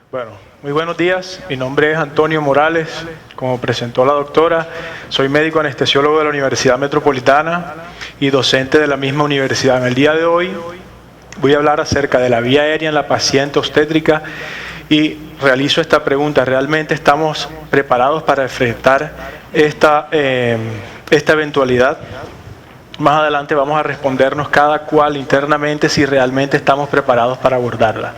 Bueno, muy buenos días. Mi nombre es Antonio Morales. Como presentó la doctora, soy médico anestesiólogo de la Universidad Metropolitana y docente de la misma universidad. En el día de hoy voy a hablar acerca de la vía aérea en la paciente obstétrica y realizo esta pregunta: ¿realmente estamos preparados para enfrentar esta eventualidad? Más adelante vamos a respondernos cada cual internamente si realmente estamos preparados para abordarla.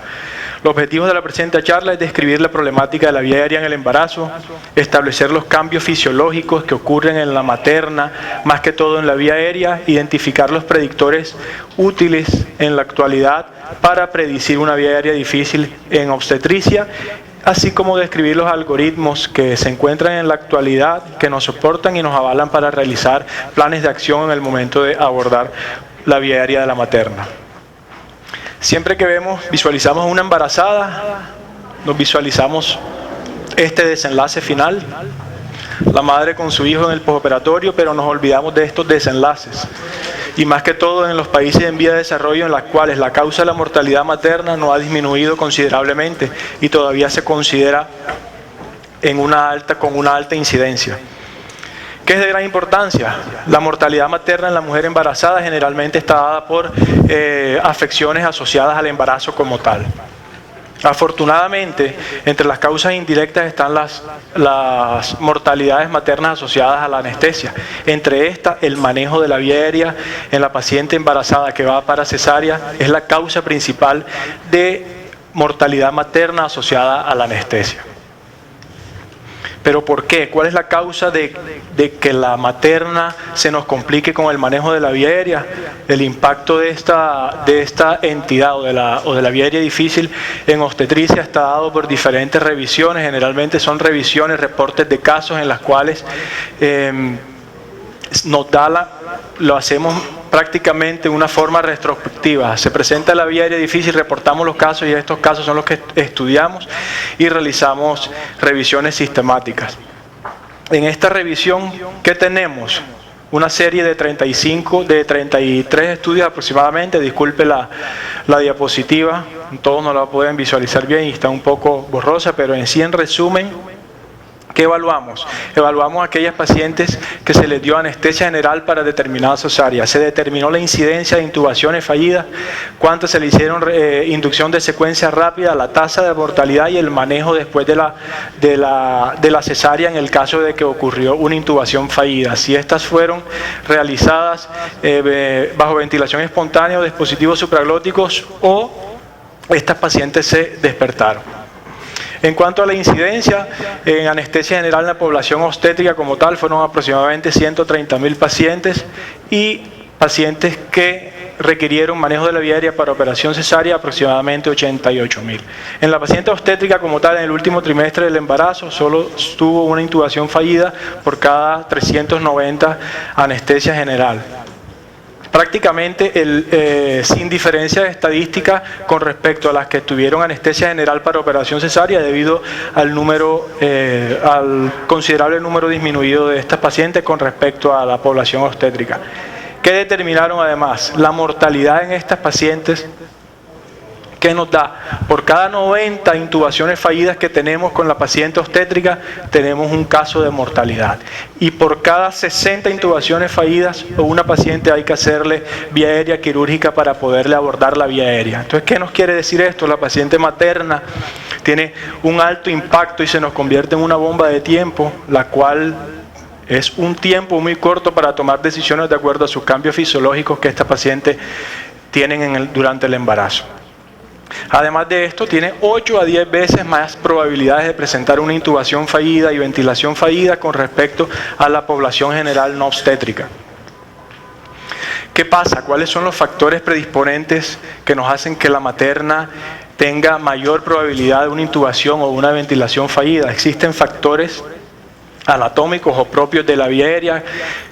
Los objetivos de la presente charla es describir la problemática de la vía aérea en el embarazo, establecer los cambios fisiológicos que ocurren en la materna, más que todo en la vía aérea, identificar los predictores útiles en la actualidad para predecir una vía aérea difícil en obstetricia, así como describir los algoritmos que se encuentran en la actualidad, que nos soportan y nos avalan para realizar planes de acción en el momento de abordar la vía aérea de la materna. Siempre que visualizamos a una embarazada, nos visualizamos este desenlace final, la madre con su hijo en el postoperatorio, pero nos olvidamos de estos desenlaces. Y más que todo en los países en vía de desarrollo, en los cuales la causa de la mortalidad materna no ha disminuido considerablemente y todavía se considera con una alta incidencia. ¿Qué es de gran importancia? La mortalidad materna en la mujer embarazada generalmente está dada por afecciones asociadas al embarazo como tal. Afortunadamente, entre las causas indirectas están las mortalidades maternas asociadas a la anestesia. Entre estas, el manejo de la vía aérea en la paciente embarazada que va para cesárea es la causa principal de mortalidad materna asociada a la anestesia. ¿Pero por qué? ¿Cuál es la causa de que la materna se nos complique con el manejo de la vía aérea? El impacto de esta entidad o de la vía aérea difícil en obstetricia está dado por diferentes revisiones. Generalmente son revisiones, reportes de casos en las cuales lo hacemos prácticamente de una forma retrospectiva. Se presenta la vía aérea difícil, reportamos los casos y estos casos son los que estudiamos y realizamos revisiones sistemáticas. En esta revisión, ¿qué tenemos? Una serie de 33 estudios aproximadamente. Disculpe la diapositiva, todos no la pueden visualizar bien y está un poco borrosa, pero en sí, en resumen, ¿qué evaluamos? Evaluamos a aquellas pacientes que se les dio anestesia general para determinada cesárea. Se determinó la incidencia de intubaciones fallidas, cuántas se le hicieron inducción de secuencia rápida, la tasa de mortalidad y el manejo después de la cesárea en el caso de que ocurrió una intubación fallida. Si estas fueron realizadas bajo ventilación espontánea o dispositivos supraglóticos o estas pacientes se despertaron. En cuanto a la incidencia en anestesia general en la población obstétrica como tal, fueron aproximadamente 130.000 pacientes y pacientes que requirieron manejo de la vía aérea para operación cesárea, aproximadamente 88.000. En la paciente obstétrica como tal, en el último trimestre del embarazo, solo tuvo una intubación fallida por cada 390 anestesia general. Prácticamente sin diferencia estadística con respecto a las que tuvieron anestesia general para operación cesárea debido al considerable número disminuido de estas pacientes con respecto a la población obstétrica. ¿Qué determinaron además? La mortalidad en estas pacientes, ¿qué nos da? Por cada 90 intubaciones fallidas que tenemos con la paciente obstétrica, tenemos un caso de mortalidad. Y por cada 60 intubaciones fallidas, a una paciente hay que hacerle vía aérea quirúrgica para poderle abordar la vía aérea. Entonces, ¿qué nos quiere decir esto? La paciente materna tiene un alto impacto y se nos convierte en una bomba de tiempo, la cual es un tiempo muy corto para tomar decisiones de acuerdo a sus cambios fisiológicos que esta paciente tienen durante el embarazo. Además de esto, tiene 8 a 10 veces más probabilidades de presentar una intubación fallida y ventilación fallida con respecto a la población general no obstétrica. ¿Qué pasa? ¿Cuáles son los factores predisponentes que nos hacen que la materna tenga mayor probabilidad de una intubación o una ventilación fallida? Existen factores anatómicos o propios de la vía aérea,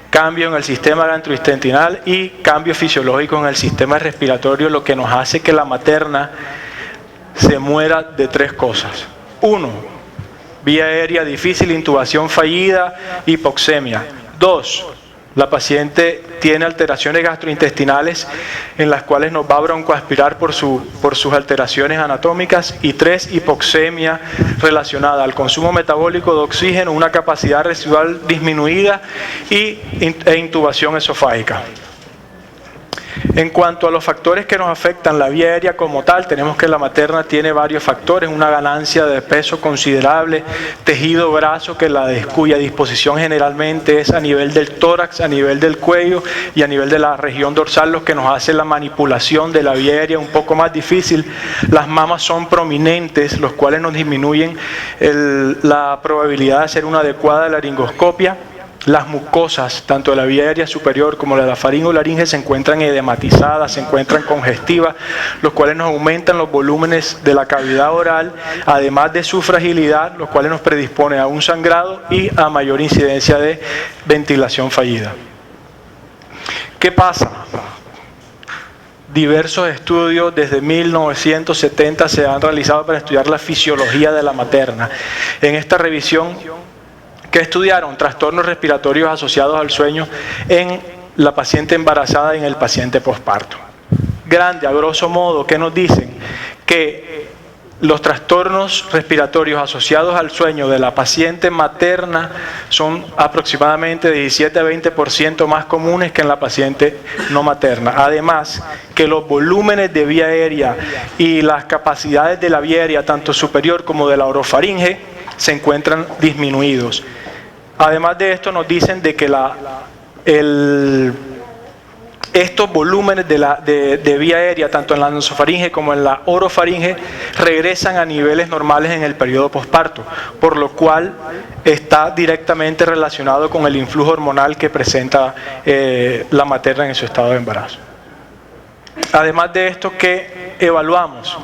cambio en el sistema gastrointestinal y cambio fisiológico en el sistema respiratorio, lo que nos hace que la materna se muera de 3 cosas. 1, vía aérea difícil, intubación fallida, hipoxemia. 2, La paciente tiene alteraciones gastrointestinales en las cuales nos va a broncoaspirar por sus alteraciones anatómicas. Y 3, hipoxemia relacionada al consumo metabólico de oxígeno, una capacidad residual disminuida e intubación esofágica. En cuanto a los factores que nos afectan la vía aérea como tal, tenemos que la materna tiene varios factores: una ganancia de peso considerable, tejido graso cuya disposición generalmente es a nivel del tórax, a nivel del cuello y a nivel de la región dorsal, lo que nos hace la manipulación de la vía aérea un poco más difícil. Las mamas son prominentes, los cuales nos disminuyen la probabilidad de hacer una adecuada laringoscopia. Las mucosas, tanto de la vía aérea superior como la faringolaringe, se encuentran edematizadas, se encuentran congestivas, los cuales nos aumentan los volúmenes de la cavidad oral, además de su fragilidad, los cuales nos predispone a un sangrado y a mayor incidencia de ventilación fallida. ¿Qué pasa? Diversos estudios desde 1970 se han realizado para estudiar la fisiología de la materna. En esta revisión, que estudiaron trastornos respiratorios asociados al sueño en la paciente embarazada y en el paciente posparto. A grosso modo, ¿qué nos dicen? Que los trastornos respiratorios asociados al sueño de la paciente materna son aproximadamente 17 a 20% más comunes que en la paciente no materna. Además, que los volúmenes de vía aérea y las capacidades de la vía aérea, tanto superior como de la orofaringe, se encuentran disminuidos. Además de esto, nos dicen de que estos volúmenes de vía aérea, tanto en la nasofaringe como en la orofaringe, regresan a niveles normales en el periodo posparto, por lo cual está directamente relacionado con el influjo hormonal que presenta la materna en su estado de embarazo. Además de esto, ¿qué evaluamos?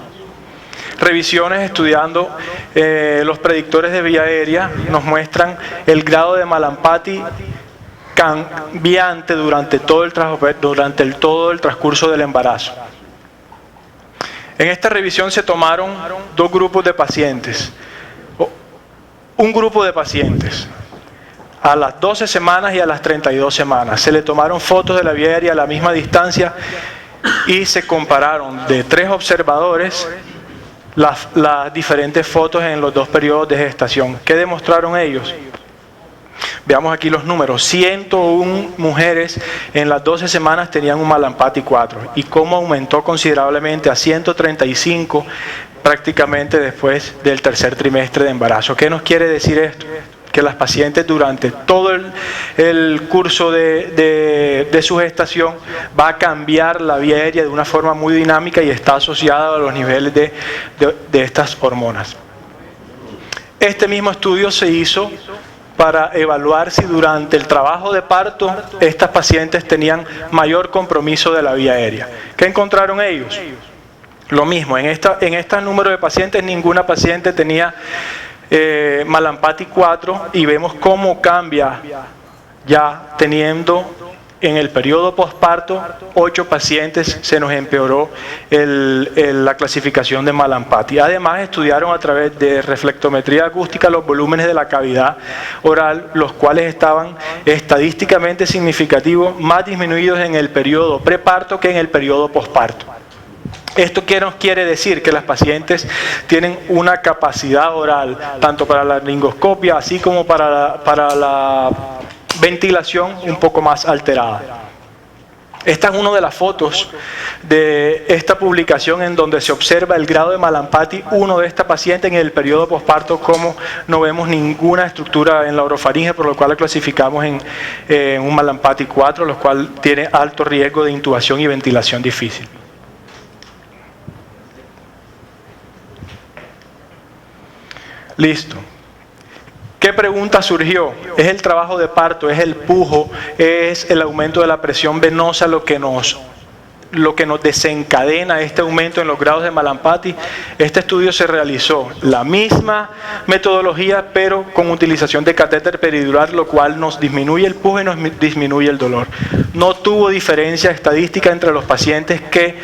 Revisiones estudiando los predictores de vía aérea nos muestran el grado de Mallampati cambiante durante todo el transcurso del embarazo. En esta revisión se tomaron dos grupos de pacientes. Un grupo de pacientes a las 12 semanas y a las 32 semanas. Se le tomaron fotos de la vía aérea a la misma distancia y se compararon de 3 observadores las diferentes fotos en los 2 periodos de gestación. ¿Qué demostraron ellos? Veamos aquí los números. 101 mujeres en las 12 semanas tenían un Mallampati 4 y cómo aumentó considerablemente a 135 prácticamente después del tercer trimestre de embarazo. ¿Qué nos quiere decir esto? Que las pacientes durante todo el curso de su gestación va a cambiar la vía aérea de una forma muy dinámica y está asociada a los niveles de estas hormonas. Este mismo estudio se hizo para evaluar si durante el trabajo de parto estas pacientes tenían mayor compromiso de la vía aérea. ¿Qué encontraron ellos? Lo mismo, en este número de pacientes ninguna paciente tenía Mallampati 4 y vemos cómo cambia ya teniendo en el periodo posparto 8 pacientes se nos empeoró la clasificación de Mallampati. Además estudiaron a través de reflectometría acústica los volúmenes de la cavidad oral, los cuales estaban estadísticamente significativos, más disminuidos en el periodo preparto que en el periodo posparto. ¿Esto qué nos quiere decir? Que las pacientes tienen una capacidad oral, tanto para la laringoscopia, así como para la ventilación, un poco más alterada. Esta es una de las fotos de esta publicación en donde se observa el grado de Mallampati 1 de esta paciente en el periodo posparto, como no vemos ninguna estructura en la orofaringe, por lo cual la clasificamos en un Mallampati 4, lo cual tiene alto riesgo de intubación y ventilación difícil. Listo. ¿Qué pregunta surgió? ¿Es el trabajo de parto, es el pujo, es el aumento de la presión venosa lo que nos desencadena este aumento en los grados de Mallampati? Este estudio se realizó la misma metodología, pero con utilización de catéter peridural, lo cual nos disminuye el pujo y nos disminuye el dolor. No tuvo diferencia estadística entre los pacientes que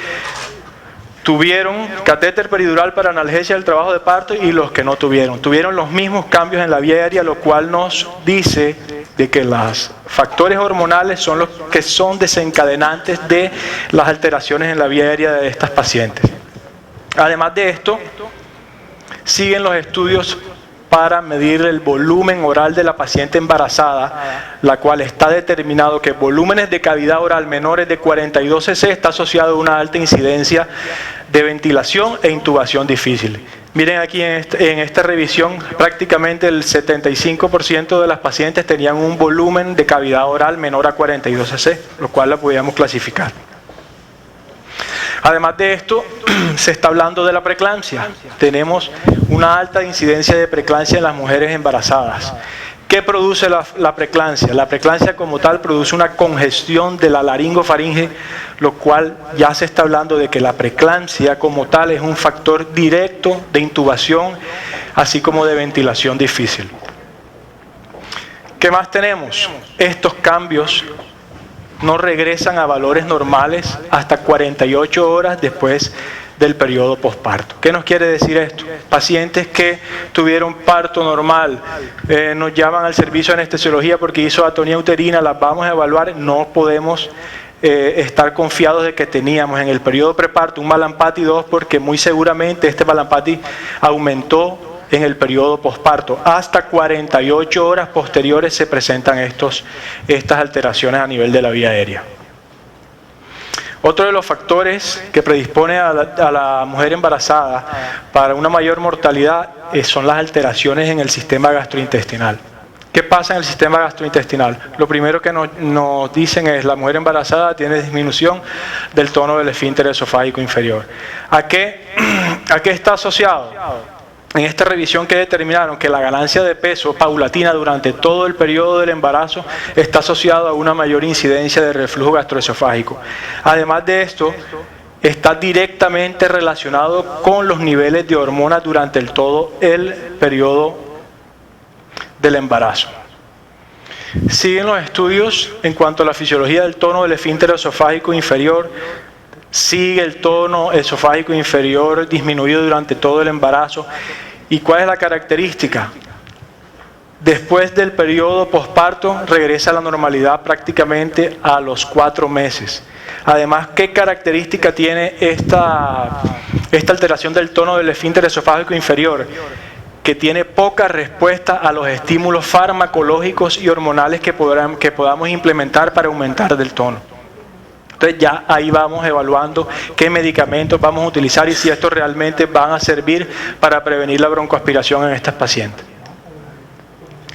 tuvieron catéter peridural para analgesia del trabajo de parto y los que no tuvieron. Tuvieron los mismos cambios en la vía aérea, lo cual nos dice de que los factores hormonales son los que son desencadenantes de las alteraciones en la vía aérea de estas pacientes. Además de esto, siguen los estudios para medir el volumen oral de la paciente embarazada, la cual está determinado que volúmenes de cavidad oral menores de 42 cc está asociado a una alta incidencia de ventilación e intubación difícil. Miren aquí en esta revisión, prácticamente el 75% de las pacientes tenían un volumen de cavidad oral menor a 42 cc, lo cual la podíamos clasificar. Además de esto, se está hablando de la preeclampsia. Tenemos una alta incidencia de preeclampsia en las mujeres embarazadas. ¿Qué produce la preeclampsia? La preeclampsia como tal produce una congestión de la laringofaringe, lo cual ya se está hablando de que la preeclampsia como tal es un factor directo de intubación, así como de ventilación difícil. ¿Qué más tenemos? Estos cambios no regresan a valores normales hasta 48 horas después del periodo posparto. ¿Qué nos quiere decir esto? Pacientes que tuvieron parto normal, nos llaman al servicio de anestesiología porque hizo atonía uterina, las vamos a evaluar, no podemos estar confiados de que teníamos en el periodo preparto un Malampati 2 porque muy seguramente este Malampati aumentó en el periodo posparto. Hasta 48 horas posteriores se presentan estas alteraciones a nivel de la vía aérea. Otro de los factores que predispone a la mujer embarazada para una mayor mortalidad son las alteraciones en el sistema gastrointestinal. ¿Qué pasa en el sistema gastrointestinal? Lo primero que nos dicen es la mujer embarazada tiene disminución del tono del esfínter esofágico inferior. ¿A qué está asociado? En esta revisión que determinaron que la ganancia de peso paulatina durante todo el periodo del embarazo está asociado a una mayor incidencia de reflujo gastroesofágico. Además de esto, está directamente relacionado con los niveles de hormonas durante todo el periodo del embarazo. Siguen los estudios en cuanto a la fisiología del tono del esfínter esofágico inferior. Sigue el tono esofágico inferior disminuido durante todo el embarazo. ¿Y cuál es la característica? Después del periodo posparto regresa a la normalidad prácticamente a los 4 meses. Además, ¿qué característica tiene esta alteración del tono del esfínter esofágico inferior? Que tiene poca respuesta a los estímulos farmacológicos y hormonales que podamos implementar para aumentar del tono. Entonces ya ahí vamos evaluando qué medicamentos vamos a utilizar y si estos realmente van a servir para prevenir la broncoaspiración en estas pacientes.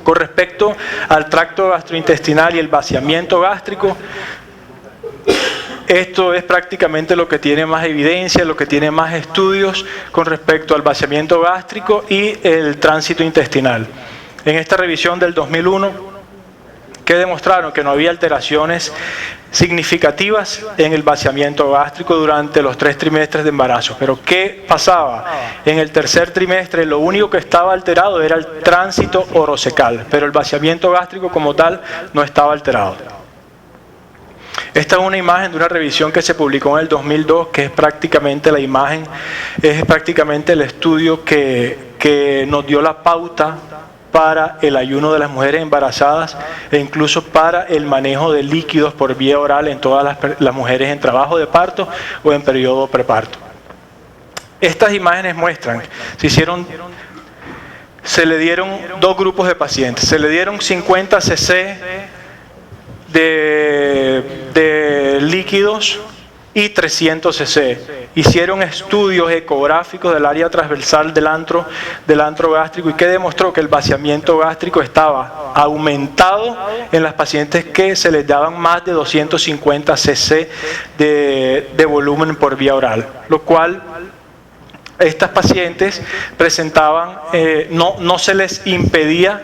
Con respecto al tracto gastrointestinal y el vaciamiento gástrico, esto es prácticamente lo que tiene más evidencia, lo que tiene más estudios con respecto al vaciamiento gástrico y el tránsito intestinal. En esta revisión del 2001, que demostraron que no había alteraciones significativas en el vaciamiento gástrico durante los 3 trimestres de embarazo. Pero ¿qué pasaba? En el tercer trimestre lo único que estaba alterado era el tránsito orocecal, pero el vaciamiento gástrico como tal no estaba alterado. Esta es una imagen de una revisión que se publicó en el 2002, que es prácticamente la imagen, es prácticamente el estudio que nos dio la pauta para el ayuno de las mujeres embarazadas e incluso para el manejo de líquidos por vía oral en todas las mujeres en trabajo de parto o en periodo preparto. Estas imágenes muestran, se le dieron 2 grupos de pacientes, se le dieron 50 cc de líquidos y 300 cc. Hicieron estudios ecográficos del área transversal del antro gástrico y que demostró que el vaciamiento gástrico estaba aumentado en las pacientes que se les daban más de 250 cc de volumen por vía oral, lo cual estas pacientes presentaban, no se les impedía,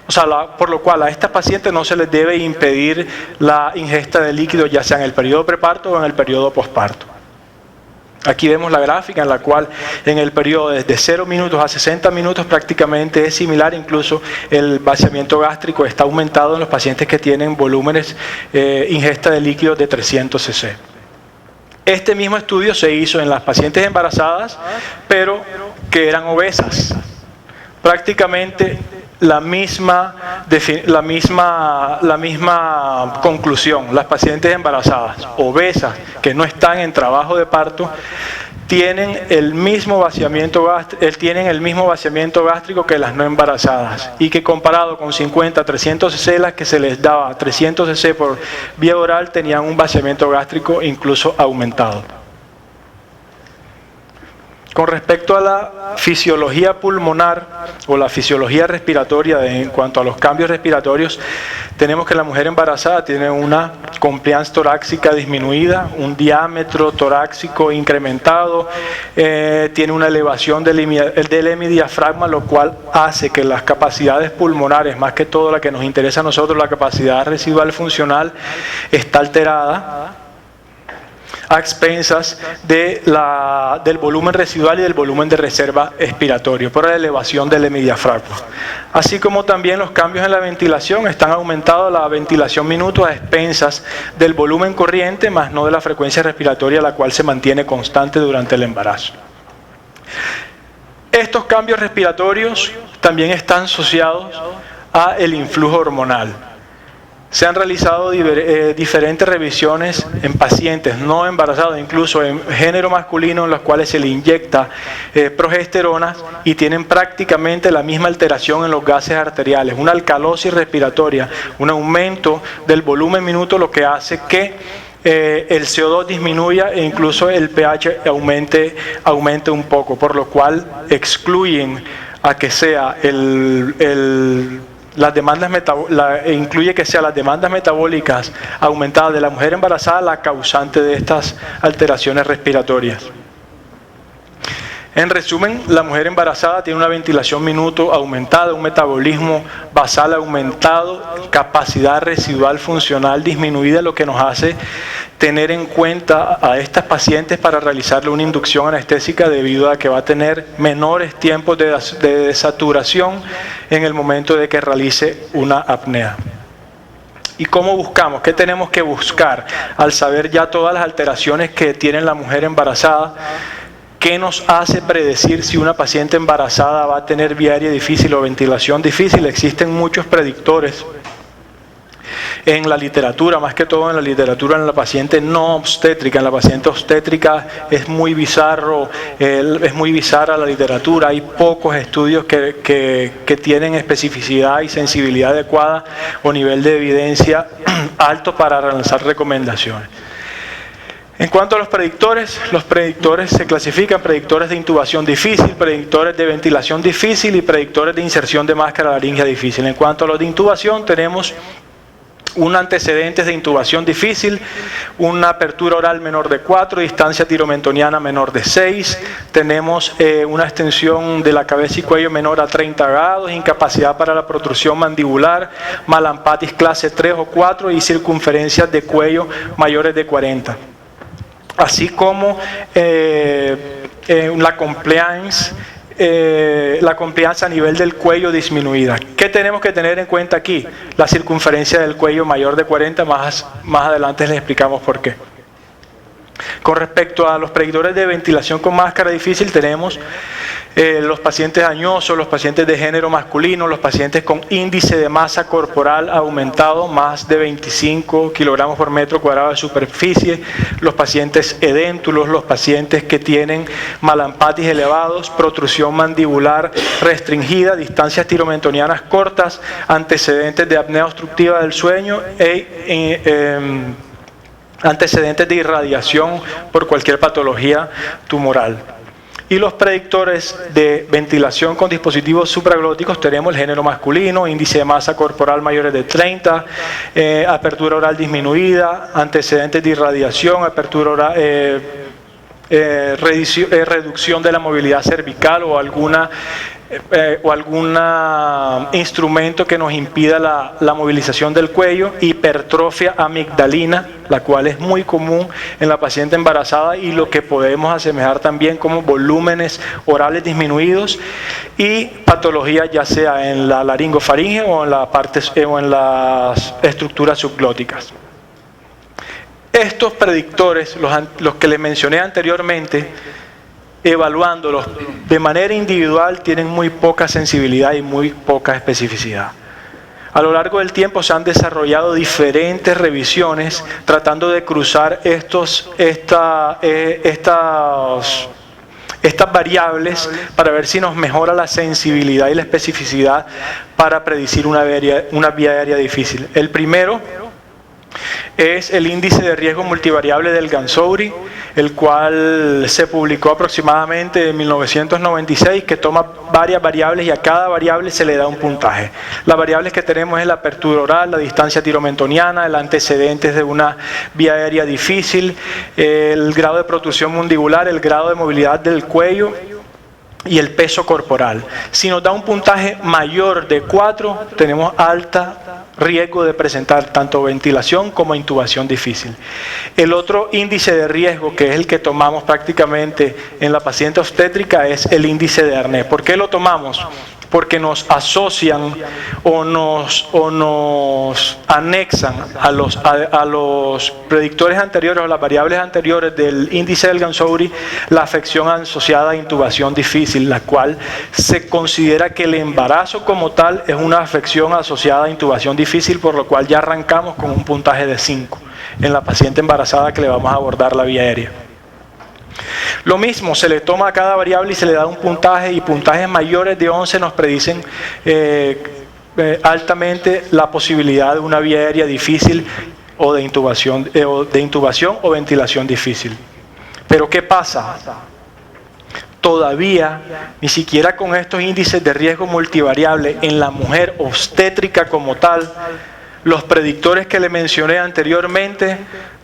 o sea, por lo cual a estas pacientes no se les debe impedir la ingesta de líquidos, ya sea en el periodo preparto o en el periodo posparto. Aquí vemos la gráfica en la cual en el periodo desde 0 minutos a 60 minutos prácticamente es similar, incluso el vaciamiento gástrico está aumentado en los pacientes que tienen volúmenes, ingesta de líquidos de 300 cc. Este mismo estudio se hizo en las pacientes embarazadas, pero que eran obesas. Prácticamente la misma conclusión. Las pacientes embarazadas, obesas, que no están en trabajo de parto, tienen el mismo vaciamiento gástrico que las no embarazadas, y que comparado con 50 a 300 cc, las que se les daba 300 cc por vía oral, tenían un vaciamiento gástrico incluso aumentado. Con respecto a la fisiología pulmonar o la fisiología respiratoria en cuanto a los cambios respiratorios, tenemos que la mujer embarazada tiene una compliance torácica disminuida, un diámetro torácico incrementado, tiene una elevación del hemidiafragma, lo cual hace que las capacidades pulmonares, más que todo la que nos interesa a nosotros, la capacidad residual funcional, está alterada a expensas del volumen residual y del volumen de reserva expiratorio por la elevación del hemidiafragma. Así como también los cambios en la ventilación están aumentados la ventilación minuto a expensas del volumen corriente, más no de la frecuencia respiratoria, la cual se mantiene constante durante el embarazo. Estos cambios respiratorios también están asociados al influjo hormonal. Se han realizado diferentes revisiones en pacientes no embarazados, incluso en género masculino, en los cuales se le inyecta progesterona y tienen prácticamente la misma alteración en los gases arteriales, una alcalosis respiratoria, un aumento del volumen minuto, lo que hace que el CO2 disminuya e incluso el pH aumente un poco, por lo cual excluyen a que sea incluye que sean las demandas metabólicas aumentadas de la mujer embarazada la causante de estas alteraciones respiratorias. En resumen, la mujer embarazada tiene una ventilación minuto aumentada, un metabolismo basal aumentado, capacidad residual funcional disminuida, lo que nos hace tener en cuenta a estas pacientes para realizarle una inducción anestésica, debido a que va a tener menores tiempos de saturación en el momento de que realice una apnea. ¿Y cómo buscamos? ¿Qué tenemos que buscar? Al saber ya todas las alteraciones que tiene la mujer embarazada, ¿qué nos hace predecir si una paciente embarazada va a tener vía aérea difícil o ventilación difícil? Existen muchos predictores en la literatura, más que todo en la literatura en la paciente no obstétrica. En la paciente obstétrica es muy bizarra la literatura. Hay pocos estudios que tienen especificidad y sensibilidad adecuada o nivel de evidencia alto para lanzar recomendaciones. En cuanto a los predictores se clasifican: predictores de intubación difícil, predictores de ventilación difícil y predictores de inserción de máscara laríngea difícil. En cuanto a los de intubación, tenemos un antecedente de intubación difícil, una apertura oral menor de 4, distancia tiromentoniana menor de 6, tenemos una extensión de la cabeza y cuello menor a 30 grados, incapacidad para la protrusión mandibular, malampatis clase 3 o 4 y circunferencias de cuello mayores de 40. Así como la compliance a nivel del cuello disminuida. ¿Qué tenemos que tener en cuenta aquí? La circunferencia del cuello mayor de 40, más adelante les explicamos por qué. Con respecto a los predictores de ventilación con máscara difícil, tenemos los pacientes añosos, los pacientes de género masculino, los pacientes con índice de masa corporal aumentado, más de 25 kilogramos por metro cuadrado de superficie, los pacientes edéntulos, los pacientes que tienen malampatis elevados, protrusión mandibular restringida, distancias tiromentonianas cortas, antecedentes de apnea obstructiva del sueño antecedentes de irradiación por cualquier patología tumoral. Y los predictores de ventilación con dispositivos supraglóticos, tenemos el género masculino, índice de masa corporal mayores de 30, apertura oral disminuida, antecedentes de irradiación, apertura oral, reducción de la movilidad cervical o algún instrumento que nos impida la movilización del cuello, hipertrofia amigdalina, la cual es muy común en la paciente embarazada y lo que podemos asemejar también como volúmenes orales disminuidos, y patología ya sea en la laringofaringe o en las estructuras subglóticas. estos predictores, los que les mencioné anteriormente, evaluándolos de manera individual, tienen muy poca sensibilidad y muy poca especificidad. A lo largo del tiempo se han desarrollado diferentes revisiones tratando de cruzar estas variables para ver si nos mejora la sensibilidad y la especificidad para predecir una vía aérea difícil. El primero es el índice de riesgo multivariable del Gansouri, el cual se publicó aproximadamente en 1996, que toma varias variables y a cada variable se le da un puntaje. Las variables que tenemos es la apertura oral, la distancia tiromentoniana, el antecedentes de una vía aérea difícil, el grado de protrusión mandibular, el grado de movilidad del cuello y el peso corporal. Si nos da un puntaje mayor de 4, tenemos alta riesgo de presentar tanto ventilación como intubación difícil. El otro índice de riesgo, que es el que tomamos prácticamente en la paciente obstétrica, es el índice de Arnett. ¿Por qué lo tomamos? Porque nos asocian o nos anexan a los predictores anteriores o las variables anteriores del índice del Gansouri la afección asociada a intubación difícil, la cual se considera que el embarazo como tal es una afección asociada a intubación difícil, por lo cual ya arrancamos con un puntaje de 5 en la paciente embarazada que le vamos a abordar la vía aérea. Lo mismo, se le toma a cada variable y se le da un puntaje, y puntajes mayores de 11 nos predicen altamente la posibilidad de una vía aérea difícil o de intubación o ventilación difícil. Pero ¿qué pasa? Todavía, ni siquiera con estos índices de riesgo multivariable en la mujer obstétrica como tal, los predictores que le mencioné anteriormente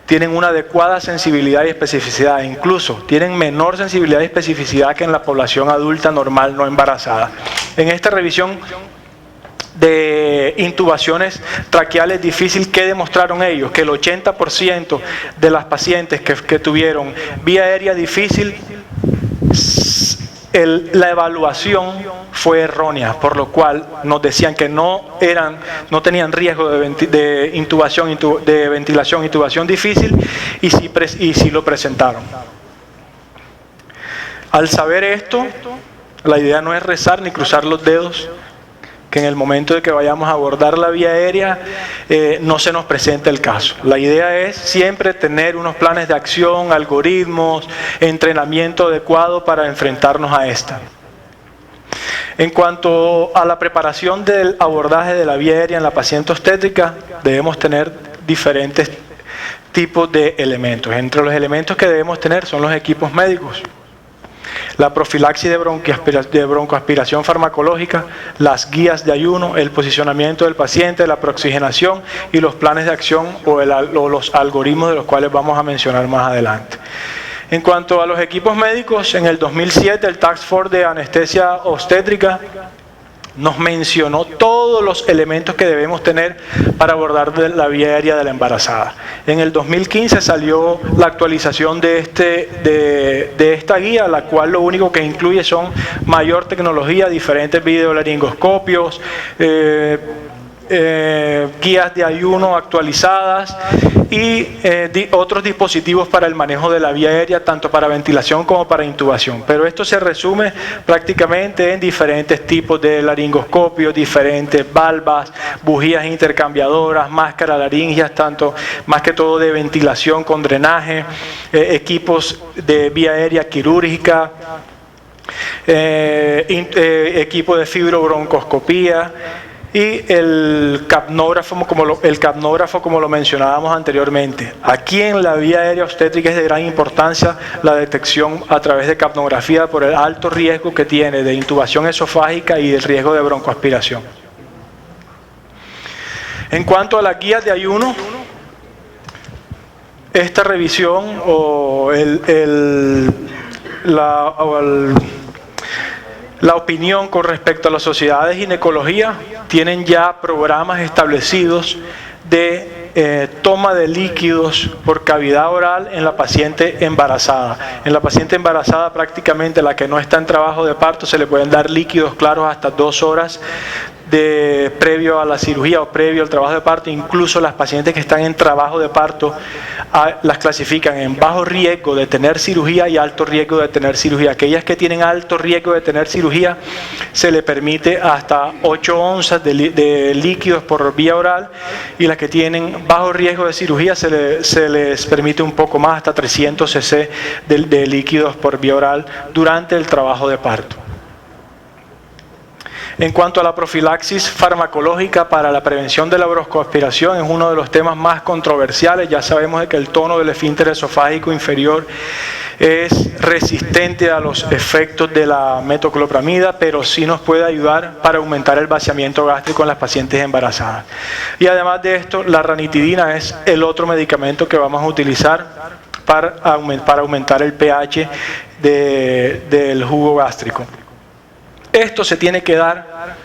tienen una adecuada sensibilidad y especificidad, incluso tienen menor sensibilidad y especificidad que en la población adulta normal no embarazada. En esta revisión de intubaciones traqueales difíciles, ¿qué demostraron ellos? Que el 80% de las pacientes que tuvieron vía aérea difícil, la evaluación fue errónea, por lo cual nos decían que no tenían riesgo de ventilación, intubación difícil, y sí lo presentaron. Al saber esto, la idea no es rezar ni cruzar los dedos, que en el momento de que vayamos a abordar la vía aérea no se nos presente el caso. La idea es siempre tener unos planes de acción, algoritmos, entrenamiento adecuado para enfrentarnos a esta. En cuanto a la preparación del abordaje de la vía aérea en la paciente obstétrica, debemos tener diferentes tipos de elementos. Entre los elementos que debemos tener son los equipos médicos, la profilaxis de broncoaspiración farmacológica, las guías de ayuno, el posicionamiento del paciente, la prooxigenación y los planes de acción o los algoritmos de los cuales vamos a mencionar más adelante. En cuanto a los equipos médicos, en el 2007 el Task Force de Anestesia Obstétrica nos mencionó todos los elementos que debemos tener para abordar la vía aérea de la embarazada. En el 2015 salió la actualización de esta guía, la cual lo único que incluye son mayor tecnología, diferentes videolaringoscopios, guías de ayuno actualizadas y otros dispositivos para el manejo de la vía aérea, tanto para ventilación como para intubación. Pero esto se resume prácticamente en diferentes tipos de laringoscopios, diferentes valvas, bujías intercambiadoras, máscaras laringias, tanto más que todo de ventilación con drenaje, equipos de vía aérea quirúrgica, equipo de fibrobroncoscopía, y el capnógrafo, como lo mencionábamos anteriormente. Aquí en la vía aérea obstétrica es de gran importancia la detección a través de capnografía por el alto riesgo que tiene de intubación esofágica y el riesgo de broncoaspiración. En cuanto a las guías de ayuno, esta revisión la opinión con respecto a las sociedades de ginecología tienen ya programas establecidos de toma de líquidos por cavidad oral en la paciente embarazada. En la paciente embarazada, prácticamente la que no está en trabajo de parto, se le pueden dar líquidos claros hasta 2 horas previo a la cirugía o previo al trabajo de parto. Incluso las pacientes que están en trabajo de parto las clasifican en bajo riesgo de tener cirugía y alto riesgo de tener cirugía. Aquellas que tienen alto riesgo de tener cirugía se le permite hasta 8 onzas de líquidos por vía oral, y las que tienen bajo riesgo de cirugía se les permite un poco más, hasta 300 cc de líquidos por vía oral durante el trabajo de parto. En cuanto a la profilaxis farmacológica para la prevención de la broncoaspiración, es uno de los temas más controversiales. Ya sabemos de que el tono del esfínter esofágico inferior es resistente a los efectos de la metoclopramida, pero sí nos puede ayudar para aumentar el vaciamiento gástrico en las pacientes embarazadas. Y además de esto, la ranitidina es el otro medicamento que vamos a utilizar para aumentar el pH del jugo gástrico. Esto se tiene que dar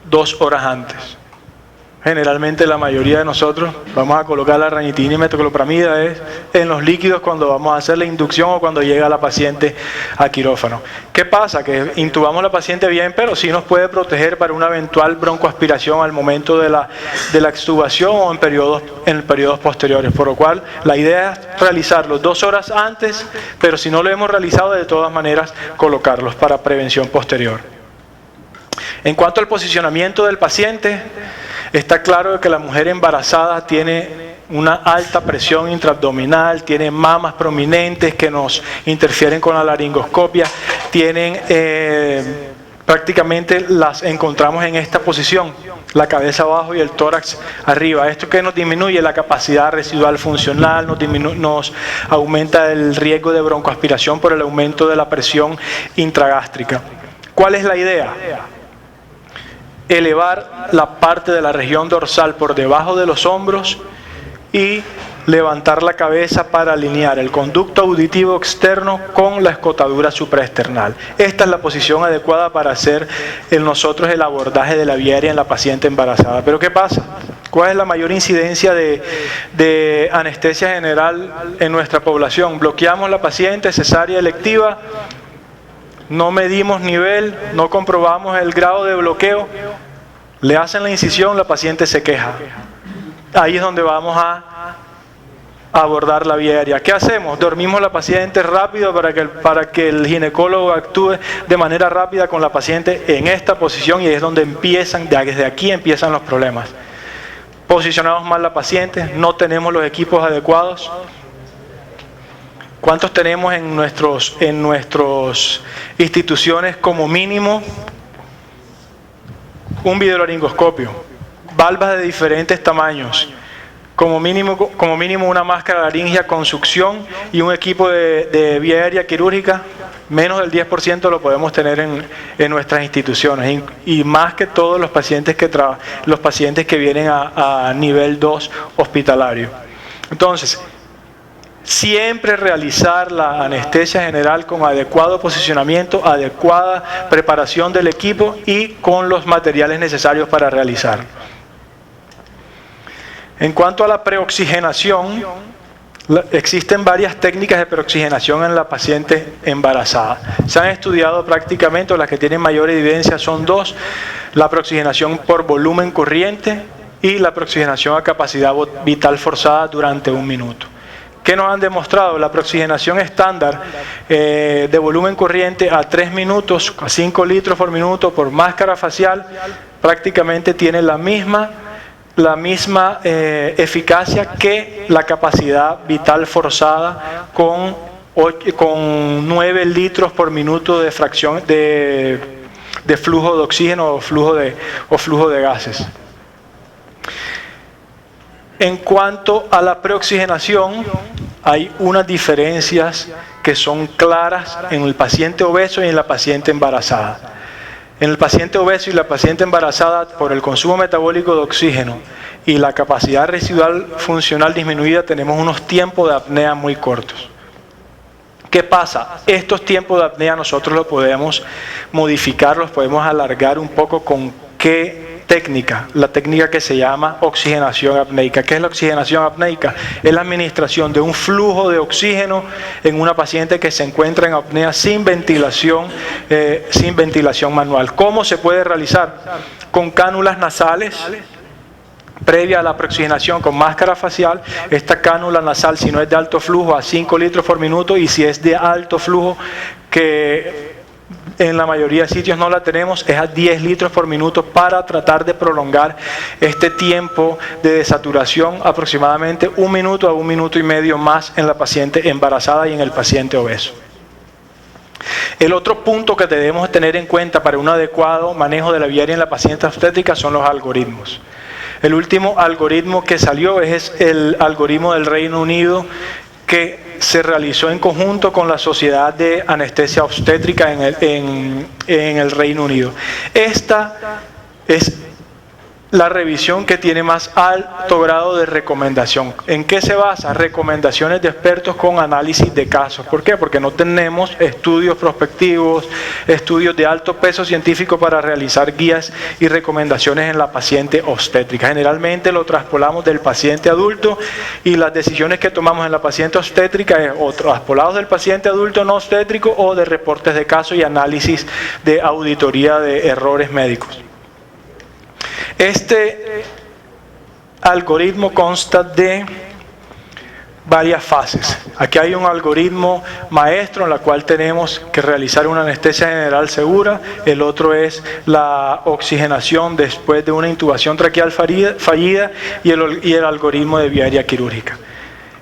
2 horas antes. Generalmente la mayoría de nosotros vamos a colocar la ranitidina y metoclopramida en los líquidos cuando vamos a hacer la inducción o cuando llega la paciente a quirófano. ¿Qué pasa? Que intubamos a la paciente bien, pero sí nos puede proteger para una eventual broncoaspiración al momento de la extubación o en periodos posteriores. Por lo cual la idea es realizarlo 2 horas antes, pero si no lo hemos realizado, de todas maneras colocarlos para prevención posterior. En cuanto al posicionamiento del paciente, está claro que la mujer embarazada tiene una alta presión intraabdominal, tiene mamas prominentes que nos interfieren con la laringoscopia, prácticamente las encontramos en esta posición, la cabeza abajo y el tórax arriba. Esto que nos disminuye la capacidad residual funcional, nos aumenta el riesgo de broncoaspiración por el aumento de la presión intragástrica. ¿Cuál es la idea? Elevar la parte de la región dorsal por debajo de los hombros y levantar la cabeza para alinear el conducto auditivo externo con la escotadura supraesternal. Esta es la posición adecuada para hacer nosotros el abordaje de la vía aérea en la paciente embarazada. Pero ¿qué pasa? ¿Cuál es la mayor incidencia de anestesia general en nuestra población? Bloqueamos la paciente, cesárea electiva, no medimos nivel, no comprobamos el grado de bloqueo, le hacen la incisión, la paciente se queja. Ahí es donde vamos a abordar la vía aérea. ¿Qué hacemos? Dormimos la paciente rápido para que el ginecólogo actúe de manera rápida con la paciente en esta posición, y es donde desde aquí empiezan los problemas. Posicionamos mal la paciente, no tenemos los equipos adecuados. ¿Cuántos tenemos en nuestras instituciones como mínimo? Un videolaringoscopio, valvas de diferentes tamaños, como mínimo una máscara laringea con succión y un equipo de vía aérea quirúrgica. Menos del 10% lo podemos tener en nuestras instituciones, y más que todos los pacientes que vienen a nivel 2 hospitalario. Entonces, siempre realizar la anestesia general con adecuado posicionamiento, adecuada preparación del equipo y con los materiales necesarios para realizar. En cuanto a la preoxigenación, existen varias técnicas de preoxigenación en la paciente embarazada. Se han estudiado prácticamente, las que tienen mayor evidencia son 2, la preoxigenación por volumen corriente y la preoxigenación a capacidad vital forzada durante 1 minuto. ¿Qué nos han demostrado? La preoxigenación estándar de volumen corriente a 3 minutos, a 5 litros por minuto por máscara facial, prácticamente tiene la misma eficacia que la capacidad vital forzada con 9 litros por minuto de fracción de flujo de oxígeno o flujo de gases. En cuanto a la preoxigenación, hay unas diferencias que son claras en el paciente obeso y en la paciente embarazada. En el paciente obeso y la paciente embarazada, por el consumo metabólico de oxígeno y la capacidad residual funcional disminuida, tenemos unos tiempos de apnea muy cortos. ¿Qué pasa? Estos tiempos de apnea nosotros los podemos modificar, los podemos alargar un poco con qué técnica, la técnica que se llama oxigenación apneica. ¿Qué es la oxigenación apneica? Es la administración de un flujo de oxígeno en una paciente que se encuentra en apnea sin ventilación manual. ¿Cómo se puede realizar? Con cánulas nasales. Previa a la preoxigenación con máscara facial, esta cánula nasal, si no es de alto flujo, a 5 litros por minuto, y si es de alto flujo, que en la mayoría de sitios no la tenemos, es a 10 litros por minuto, para tratar de prolongar este tiempo de desaturación aproximadamente 1 minuto a 1 minuto y medio más en la paciente embarazada y en el paciente obeso. El otro punto que debemos tener en cuenta para un adecuado manejo de la vía aérea en la paciente obstétrica son los algoritmos. El último algoritmo que salió es el algoritmo del Reino Unido, que se realizó en conjunto con la Sociedad de Anestesia Obstétrica en el Reino Unido. Esta es la revisión que tiene más alto grado de recomendación. ¿En qué se basa? Recomendaciones de expertos con análisis de casos. ¿Por qué? Porque no tenemos estudios prospectivos, estudios de alto peso científico para realizar guías y recomendaciones en la paciente obstétrica. Generalmente lo traspolamos del paciente adulto, y las decisiones que tomamos en la paciente obstétrica es o traspolados del paciente adulto no obstétrico o de reportes de casos y análisis de auditoría de errores médicos. Este algoritmo consta de varias fases. Aquí hay un algoritmo maestro en la cual tenemos que realizar una anestesia general segura. El otro es la oxigenación después de una intubación traqueal fallida, y el algoritmo de vía aérea quirúrgica.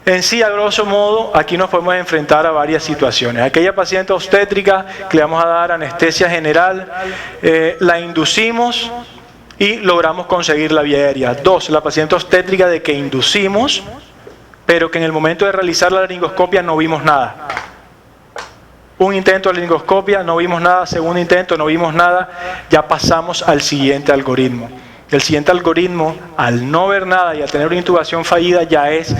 En sí, a grosso modo, aquí nos podemos enfrentar a varias situaciones. Aquella paciente obstétrica que le vamos a dar anestesia general, la inducimos y logramos conseguir la vía aérea. 2, la paciente obstétrica de que inducimos, pero que en el momento de realizar la laringoscopia no vimos nada. Un intento de laringoscopia, no vimos nada. Segundo intento, no vimos nada. Ya pasamos al siguiente algoritmo. El siguiente algoritmo, al no ver nada y al tener una intubación fallida, ya es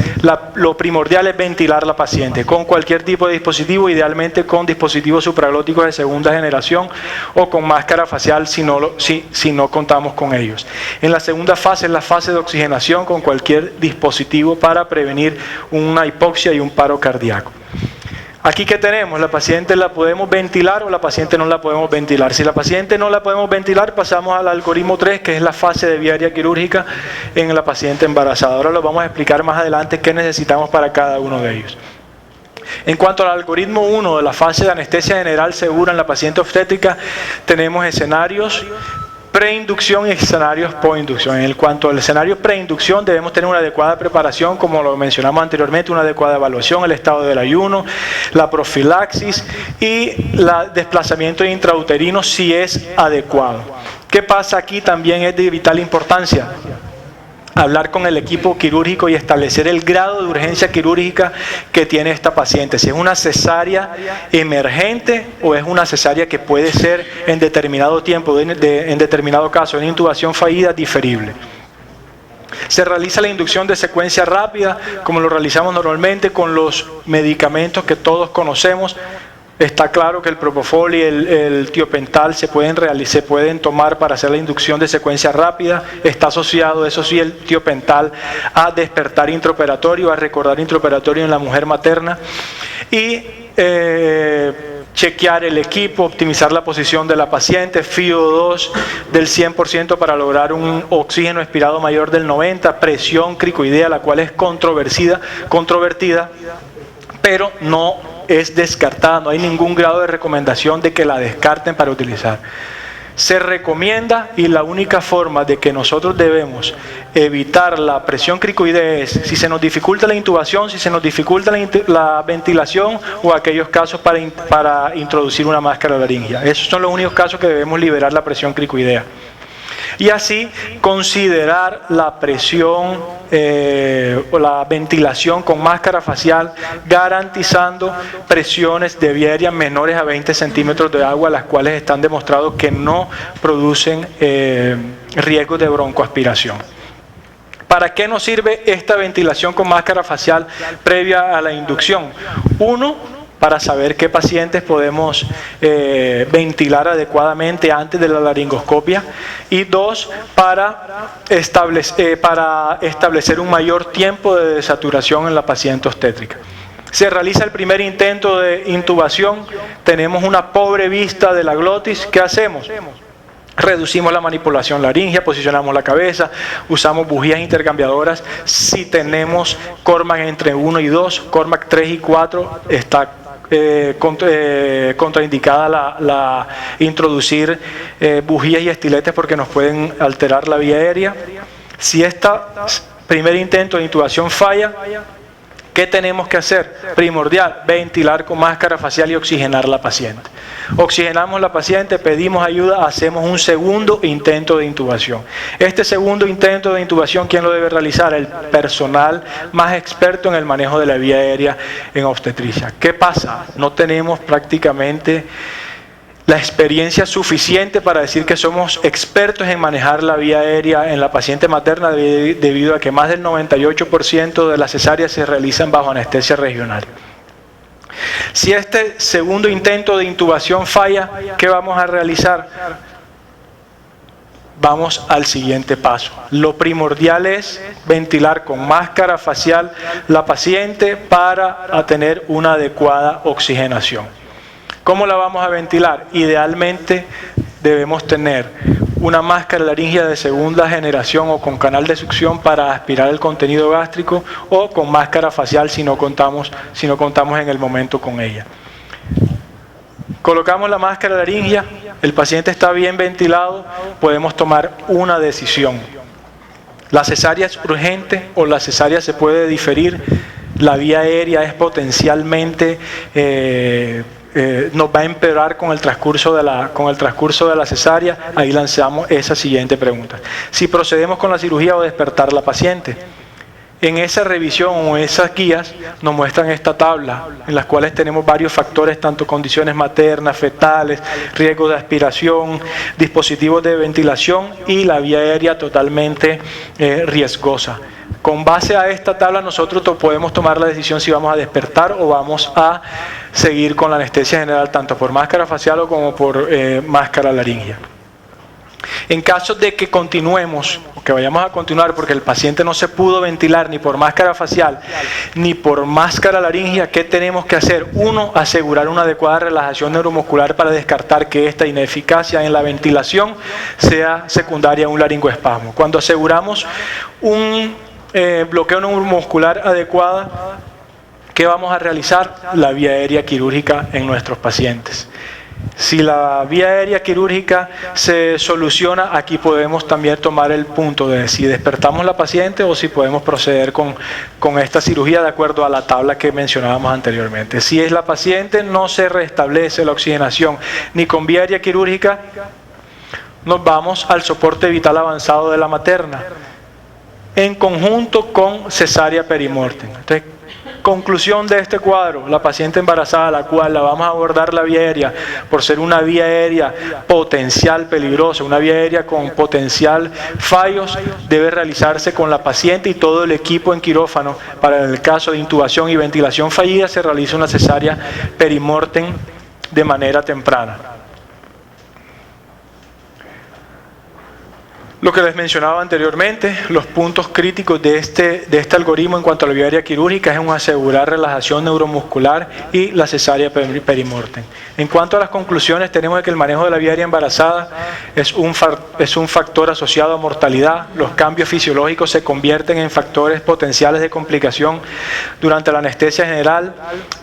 lo primordial es ventilar la paciente con cualquier tipo de dispositivo, idealmente con dispositivos supraglóticos de segunda generación o con máscara facial si no contamos con ellos. En la segunda fase es la fase de oxigenación con cualquier dispositivo para prevenir una hipoxia y un paro cardíaco. Aquí que tenemos, la paciente la podemos ventilar o la paciente no la podemos ventilar. Si la paciente no la podemos ventilar, pasamos al algoritmo 3, que es la fase de vía aérea quirúrgica en la paciente embarazada. Ahora lo vamos a explicar más adelante qué necesitamos para cada uno de ellos. En cuanto al algoritmo 1 de la fase de anestesia general segura en la paciente obstétrica, tenemos escenarios preinducción y escenarios postinducción. En cuanto al escenario preinducción, debemos tener una adecuada preparación, como lo mencionamos anteriormente, una adecuada evaluación, el estado del ayuno, la profilaxis y el desplazamiento intrauterino si es adecuado. ¿Qué pasa aquí? También es de vital importancia hablar con el equipo quirúrgico y establecer el grado de urgencia quirúrgica que tiene esta paciente. Si es una cesárea emergente o es una cesárea que puede ser en determinado tiempo, en determinado caso, una intubación fallida diferible. Se realiza la inducción de secuencia rápida, como lo realizamos normalmente con los medicamentos que todos conocemos. Está claro que el propofol y el tiopental se pueden tomar para hacer la inducción de secuencia rápida. Está asociado, eso sí, el tiopental a despertar intraoperatorio, a recordar intraoperatorio en la mujer materna. Y chequear el equipo, optimizar la posición de la paciente, FiO2 del 100% para lograr un oxígeno expirado mayor del 90%, presión cricoidea, la cual es controvertida, pero no es descartada, no hay ningún grado de recomendación de que la descarten para utilizar. Se recomienda, y la única forma de que nosotros debemos evitar la presión cricoidea es si se nos dificulta la intubación, si se nos dificulta la ventilación o aquellos casos para introducir una máscara laringia. Esos son los únicos casos que debemos liberar la presión cricoidea. Y así considerar la presión o la ventilación con máscara facial, garantizando presiones de vía aérea menores a 20 centímetros de agua, las cuales están demostrados que no producen riesgo de broncoaspiración. ¿Para qué nos sirve esta ventilación con máscara facial previa a la inducción? Uno, para saber qué pacientes podemos ventilar adecuadamente antes de la laringoscopia, y 2, para establecer un mayor tiempo de desaturación en la paciente obstétrica. Se realiza el primer intento de intubación, tenemos una pobre vista de la glotis. ¿Qué hacemos? Reducimos la manipulación laringea, posicionamos la cabeza, usamos bujías intercambiadoras. Si tenemos Cormac entre 1 y 2, Cormac 3 y 4, está contraindicada la introducir bujías y estiletes porque nos pueden alterar la vía aérea. Si este primer intento de intubación falla, ¿qué tenemos que hacer? Primordial, ventilar con máscara facial y oxigenar a la paciente. Oxigenamos a la paciente, pedimos ayuda, hacemos un segundo intento de intubación. Este segundo intento de intubación, ¿quién lo debe realizar? El personal más experto en el manejo de la vía aérea en obstetricia. ¿Qué pasa? No tenemos prácticamente la experiencia suficiente para decir que somos expertos en manejar la vía aérea en la paciente materna, debido a que más del 98% de las cesáreas se realizan bajo anestesia regional. Si este segundo intento de intubación falla, ¿qué vamos a realizar? Vamos al siguiente paso. Lo primordial es ventilar con máscara facial la paciente para tener una adecuada oxigenación. ¿Cómo la vamos a ventilar? Idealmente debemos tener una máscara laríngea de segunda generación o con canal de succión para aspirar el contenido gástrico, o con máscara facial si no contamos en el momento con ella. Colocamos la máscara laríngea, el paciente está bien ventilado, podemos tomar una decisión. ¿La cesárea es urgente o la cesárea se puede diferir? La vía aérea es potencialmente nos va a empeorar con el transcurso de la cesárea. Ahí lanzamos esa siguiente pregunta: si procedemos con la cirugía o despertar a la paciente. En esa revisión o esas guías nos muestran esta tabla, en las cuales tenemos varios factores, tanto condiciones maternas, fetales, riesgo de aspiración, dispositivos de ventilación y la vía aérea totalmente riesgosa. Con base a esta tabla nosotros podemos tomar la decisión si vamos a despertar o vamos a seguir con la anestesia general, tanto por máscara facial o como por máscara laríngea. En caso de que continuemos, o que vayamos a continuar porque el paciente no se pudo ventilar ni por máscara facial ni por máscara laríngea, ¿qué tenemos que hacer? 1, asegurar una adecuada relajación neuromuscular para descartar que esta ineficacia en la ventilación sea secundaria a un laringoespasmo. Cuando aseguramos un bloqueo neuromuscular adecuado, ¿qué vamos a realizar? La vía aérea quirúrgica en nuestros pacientes. Si la vía aérea quirúrgica se soluciona, aquí podemos también tomar el punto de si despertamos la paciente o si podemos proceder con esta cirugía de acuerdo a la tabla que mencionábamos anteriormente. Si es la paciente, no se restablece la oxigenación ni con vía aérea quirúrgica, nos vamos al soporte vital avanzado de la materna, en conjunto con cesárea perimortem. Entonces, conclusión de este cuadro: la paciente embarazada, la cual la vamos a abordar la vía aérea por ser una vía aérea potencial peligrosa, una vía aérea con potencial fallos, debe realizarse con la paciente y todo el equipo en quirófano. Para el caso de intubación y ventilación fallida, se realiza una cesárea perimortem de manera temprana. Lo que les mencionaba anteriormente, los puntos críticos de este algoritmo en cuanto a la vía aérea quirúrgica es asegurar relajación neuromuscular y la cesárea perimortem. En cuanto a las conclusiones, tenemos que el manejo de la vía aérea embarazada es un factor asociado a mortalidad. Los cambios fisiológicos se convierten en factores potenciales de complicación. Durante la anestesia general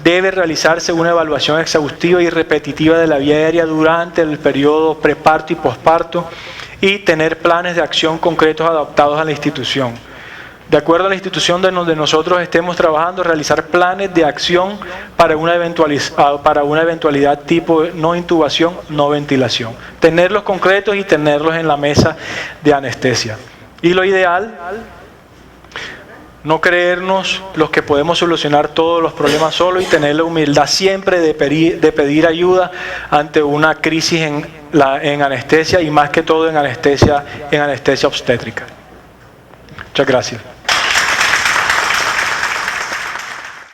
debe realizarse una evaluación exhaustiva y repetitiva de la vía aérea durante el periodo preparto y posparto, y tener planes de acción concretos adaptados a la institución. De acuerdo a la institución de donde nosotros estemos trabajando, realizar planes de acción para una eventualidad tipo no intubación, no ventilación. Tenerlos concretos y tenerlos en la mesa de anestesia. Y lo ideal, no creernos los que podemos solucionar todos los problemas solo, y tener la humildad siempre de pedir ayuda ante una crisis en anestesia, y más que todo en anestesia obstétrica. Muchas gracias.